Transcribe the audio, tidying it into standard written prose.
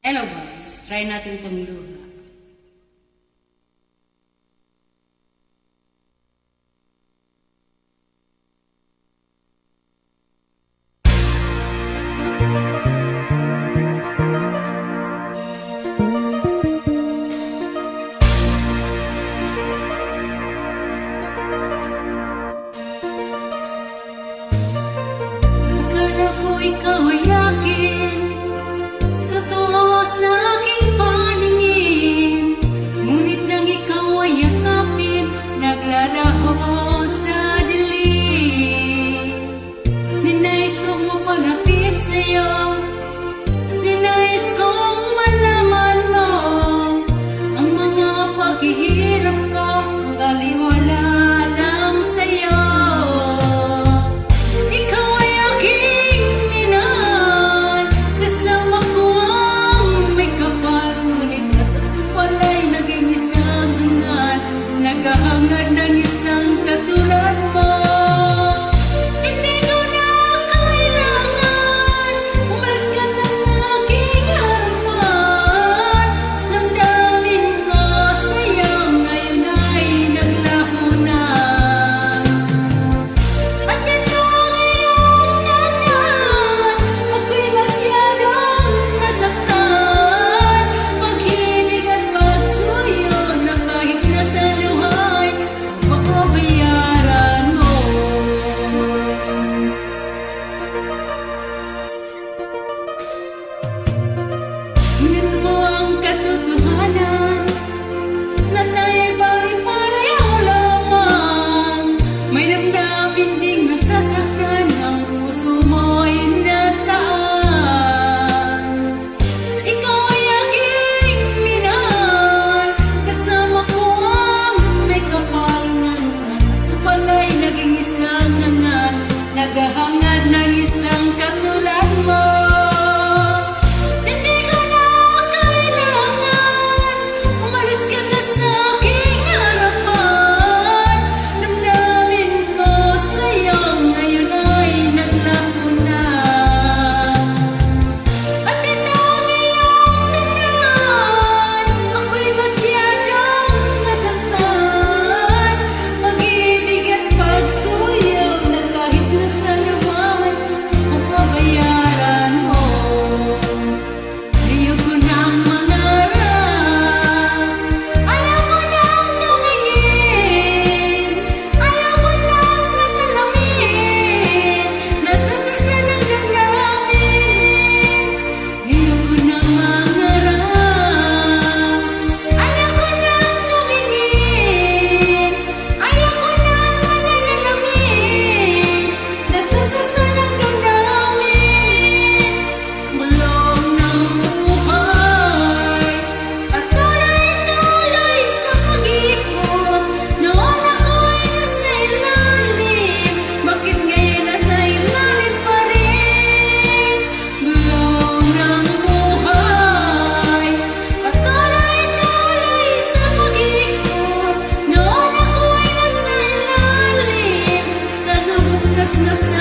Hello guys, try natin itong luha. Akala ko ikaw ay akin, totoo sa aking paningin. Ngunit nang ikaw ay yakapin, naglalaho sa dilim. Ninais kong mapalapit sa'yo, ninais kong malaman mo ang mga paghihirap ko, baliwala lang sa'yo. Ikaw ay aking minahal, kasama ko ang may kapal. Ngunit at ako pala'y naging isang hangal, naghahangad ng isang katulad mo. Hindi ko na kailangan, umalis ka na sa aking harapan. Damdamin ko sa'yo ngayon ay naglaho na. At ito ang iyong tandaan, ako'y masyadong nasaktan. Pag-ibig at pagsuyo na kahit nasa luhay, mababayaran mo. Tingnan mo ang katotohanan na tayo'y pare-pareho lamang. May damdamin ding nasasaktan, ang puso mo'y nasaan. Ikaw ay aking minahal, kasama ko ang may kapal. Ngunit pala'y naging isang hangal, naghahangad ng isang katulad mo. Hindi ko na kailangan, umalis ka na sa aking harapan. Damdamin ko sa'yo ngayon ay naglaho na. At ito ang iyong tandaan, ako'y masyadong nasaktan. Pag-ibig at pagsuyo na kahit nasa luhay, mababayaran mo. Ayoko nang mangarap, ayoko nang tumingin, ayoko nang manalamin, nasasaktan ang damdamin. Ayoko nang mangarap, ayoko nang tumingin, ayoko nang manalamin, nasasaktan ang damdamin. Bulong ng buhay at tuloy-tuloy sa pag-ikot. Noon ako'y nasa ilalim, bakit ngayon nasa ilalim pa rin? Bulong ng buhay at tuloy-tuloy sa pag-ikot. Noon ako'y nasa ilalim, sana bukas nasa